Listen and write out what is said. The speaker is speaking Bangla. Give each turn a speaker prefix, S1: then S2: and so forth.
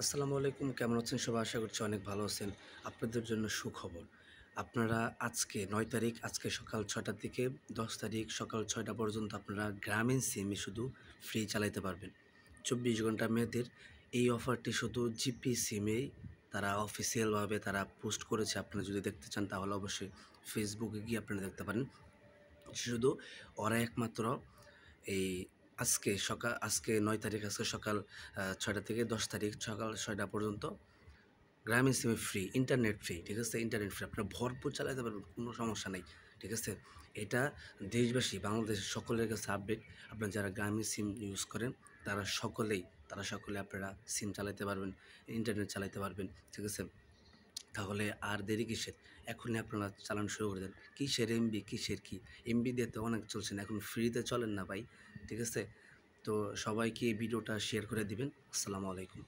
S1: আসসালামু আলাইকুম। কেমন আছেন সবাই? আশা করছি অনেক ভালো আছেন। আপনাদের জন্য সুখবর। আপনারা আজকে ৯ তারিখ আজকে সকাল ৬টার দিকে ১০ তারিখ সকাল ৬টা পর্যন্ত আপনারা গ্রামীণ সিমে শুধু ফ্রি চালাইতে পারবেন। ২৪ ঘন্টা মেয়াদের এই অফারটি শুধু জিপি সিমেই তারা অফিসিয়ালভাবে তারা পোস্ট করেছে। আপনারা যদি দেখতে চান তাহলে অবশ্যই ফেসবুকে গিয়ে আপনারা দেখতে পারেন। শুধু ওরা একমাত্র এই আজকে ৯ তারিখ আজকে সকাল ৬টা থেকে ১০ তারিখ সকাল ৬টা পর্যন্ত গ্রামীণ সিমে ফ্রি, ইন্টারনেট ফ্রি, ঠিক আছে? Internet free. আপনারা ভরপুর চালাতে পারবেন, কোনো সমস্যা নাই, ঠিক আছে? এটা দেশবাসী, বাংলাদেশের সকলের কাছে আপডেট। আপনারা যারা গ্রামীণ সিম ইউজ করেন, তারা সকলে আপনারা সিম চালাতে পারবেন, ইন্টারনেট চালাতে পারবেন, ঠিক আছে? তাহলে আর দেরি কিসের? এখনই আপনারা চালানো শুরু করে দেন। কিসের এমবি, কিসের কি? এমবি দিয়ে তো অনেক চলছে না, এখন ফ্রিতে চলেন না ভাই, ঠিক আছে? তো সবাইকে এই ভিডিওটা শেয়ার করে দিবেন। আসসালামু আলাইকুম।